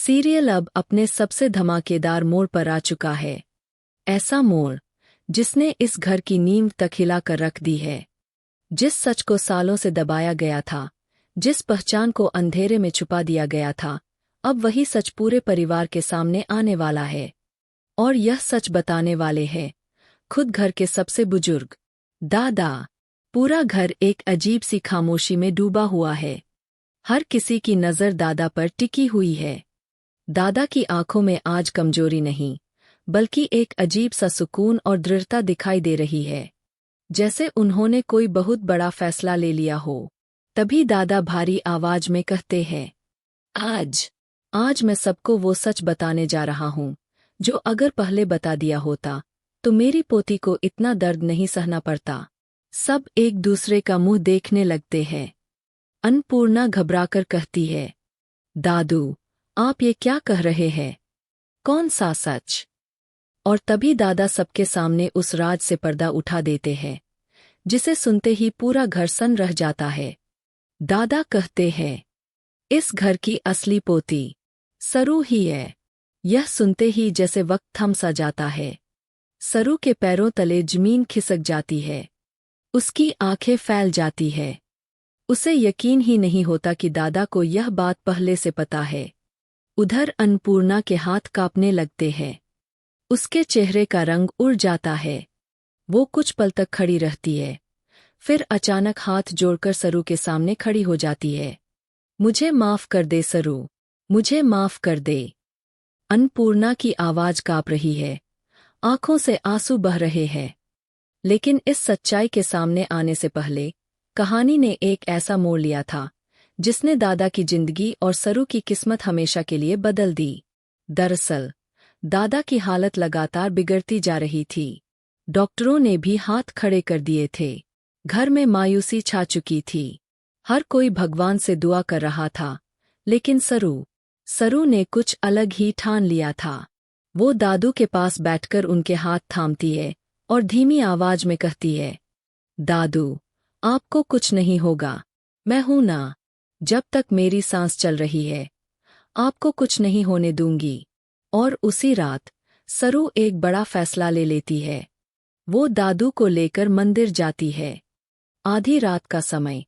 Serial अब अपने सबसे धमाकेदार मोड़ पर आ चुका है। ऐसा मोड़ जिसने इस घर की नींव तक हिला कर रख दी है। जिस सच को सालों से दबाया गया था, जिस पहचान को अंधेरे में छुपा दिया गया था, अब वही सच पूरे परिवार के सामने आने वाला है। और यह सच बताने वाले हैं खुद घर के सबसे बुजुर्ग दादा। पूरा घर एक अजीब सी खामोशी में डूबा हुआ है। हर किसी की नज़र दादा पर टिकी हुई है। दादा की आंखों में आज कमजोरी नहीं, बल्कि एक अजीब सा सुकून और दृढ़ता दिखाई दे रही है, जैसे उन्होंने कोई बहुत बड़ा फैसला ले लिया हो। तभी दादा भारी आवाज में कहते हैं, आज मैं सबको वो सच बताने जा रहा हूँ जो अगर पहले बता दिया होता तो मेरी पोती को इतना दर्द नहीं सहना पड़ता। सब एक दूसरे का मुंह देखने लगते हैं। अन्नपूर्णा घबराकर कहती है, दादू, आप ये क्या कह रहे हैं? कौन सा सच? और तभी दादा सबके सामने उस राज से पर्दा उठा देते हैं, जिसे सुनते ही पूरा घर सन रह जाता है। दादा कहते हैं, इस घर की असली पोती सरू ही है। यह सुनते ही जैसे वक्त थम सा जाता है। सरू के पैरों तले जमीन खिसक जाती है। उसकी आंखें फैल जाती है। उसे यकीन ही नहीं होता कि दादा को यह बात पहले से पता है। उधर अन्नपूर्णा के हाथ कांपने लगते हैं। उसके चेहरे का रंग उड़ जाता है। वो कुछ पल तक खड़ी रहती है, फिर अचानक हाथ जोड़कर सरू के सामने खड़ी हो जाती है। मुझे माफ कर दे सरू, मुझे माफ कर दे। अन्नपूर्णा की आवाज कांप रही है, आंखों से आंसू बह रहे हैं। लेकिन इस सच्चाई के सामने आने से पहले कहानी ने एक ऐसा मोड़ लिया था जिसने दादा की जिंदगी और सरू की किस्मत हमेशा के लिए बदल दी। दरअसल दादा की हालत लगातार बिगड़ती जा रही थी। डॉक्टरों ने भी हाथ खड़े कर दिए थे। घर में मायूसी छा चुकी थी। हर कोई भगवान से दुआ कर रहा था, लेकिन सरू ने कुछ अलग ही ठान लिया था। वो दादू के पास बैठकर उनके हाथ थामती है और धीमी आवाज में कहती है, दादू, आपको कुछ नहीं होगा, मैं हूं ना। जब तक मेरी सांस चल रही है, आपको कुछ नहीं होने दूंगी। और उसी रात सरू एक बड़ा फैसला ले लेती है। वो दादू को लेकर मंदिर जाती है। आधी रात का समय,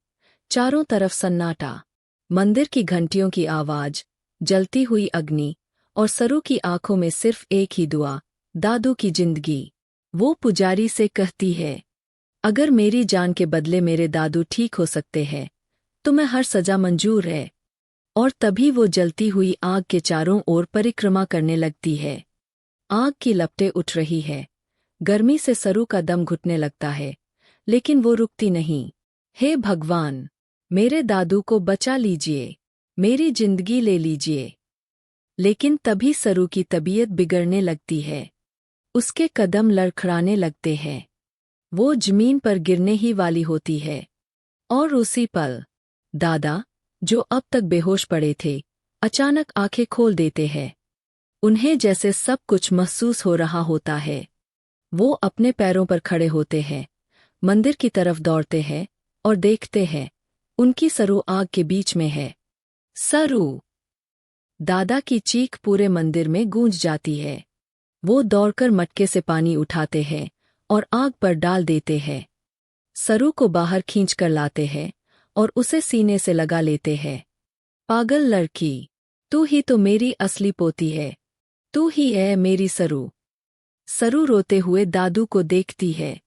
चारों तरफ सन्नाटा, मंदिर की घंटियों की आवाज, जलती हुई अग्नि और सरू की आंखों में सिर्फ एक ही दुआ, दादू की जिंदगी। वो पुजारी से कहती है, अगर मेरी जान के बदले मेरे दादू ठीक हो सकते हैं तो मैं हर सजा मंजूर है। और तभी वो जलती हुई आग के चारों ओर परिक्रमा करने लगती है। आग की लपटें उठ रही है। गर्मी से सरू का दम घुटने लगता है, लेकिन वो रुकती नहीं। हे भगवान, मेरे दादू को बचा लीजिए, मेरी जिंदगी ले लीजिए। लेकिन तभी सरू की तबीयत बिगड़ने लगती है। उसके कदम लड़खड़ाने लगते हैं। वो जमीन पर गिरने ही वाली होती है। और उसी पल दादा, जो अब तक बेहोश पड़े थे, अचानक आंखें खोल देते हैं। उन्हें जैसे सब कुछ महसूस हो रहा होता है। वो अपने पैरों पर खड़े होते हैं, मंदिर की तरफ दौड़ते हैं और देखते हैं, उनकी सरू आग के बीच में है। सरू! दादा की चीख पूरे मंदिर में गूंज जाती है। वो दौड़कर मटके से पानी उठाते हैं और आग पर डाल देते हैं। सरू को बाहर खींचकर लाते हैं और उसे सीने से लगा लेते हैं। पागल लड़की, तू ही तो मेरी असली पोती है, तू ही है मेरी सरू। सरू रोते हुए दादू को देखती है।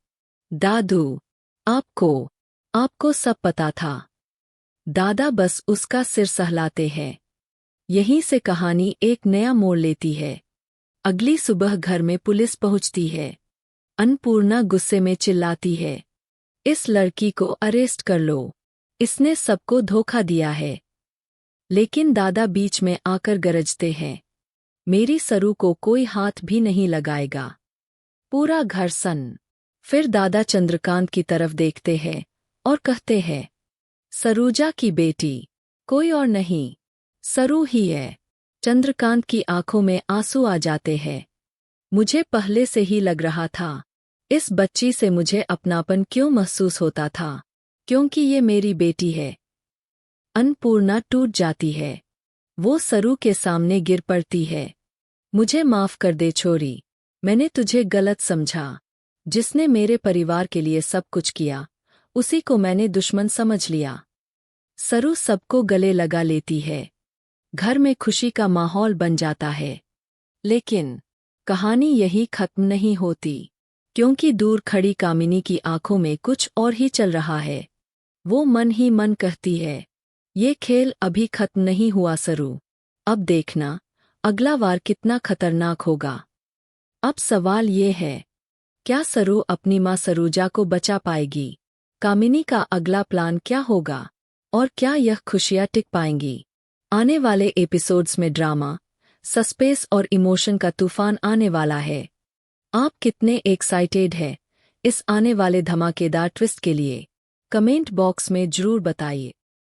दादू, आपको सब पता था। दादा बस उसका सिर सहलाते हैं। यहीं से कहानी एक नया मोड़ लेती है। अगली सुबह घर में पुलिस पहुंचती है। अन्नपूर्णा गुस्से में चिल्लाती है, इस लड़की को अरेस्ट कर लो, इसने सबको धोखा दिया है। लेकिन दादा बीच में आकर गरजते हैं, मेरी सरू को कोई हाथ भी नहीं लगाएगा। पूरा घर सन्न। फिर दादा चंद्रकांत की तरफ देखते हैं और कहते हैं, सरूजा की बेटी, कोई और नहीं, सरू ही है। चंद्रकांत की आंखों में आंसू आ जाते हैं। मुझे पहले से ही लग रहा था, इस बच्ची से मुझे अपनापन क्यों महसूस होता था, क्योंकि ये मेरी बेटी है। अन्नपूर्णा टूट जाती है। वो सरू के सामने गिर पड़ती है। मुझे माफ कर दे छोरी, मैंने तुझे गलत समझा। जिसने मेरे परिवार के लिए सब कुछ किया, उसी को मैंने दुश्मन समझ लिया। सरू सबको गले लगा लेती है। घर में खुशी का माहौल बन जाता है। लेकिन कहानी यही खत्म नहीं होती, क्योंकि दूर खड़ी कामिनी की आंखों में कुछ और ही चल रहा है। वो मन ही मन कहती है, ये खेल अभी खत्म नहीं हुआ सरू, अब देखना अगला वार कितना खतरनाक होगा। अब सवाल ये है, क्या सरू अपनी मां सरूजा को बचा पाएगी? कामिनी का अगला प्लान क्या होगा? और क्या यह खुशियां टिक पाएंगी? आने वाले एपिसोड्स में ड्रामा, सस्पेंस और इमोशन का तूफान आने वाला है। आप कितने एक्साइटेड हैं इस आने वाले धमाकेदार ट्विस्ट के लिए? कमेंट बॉक्स में जरूर बताइए।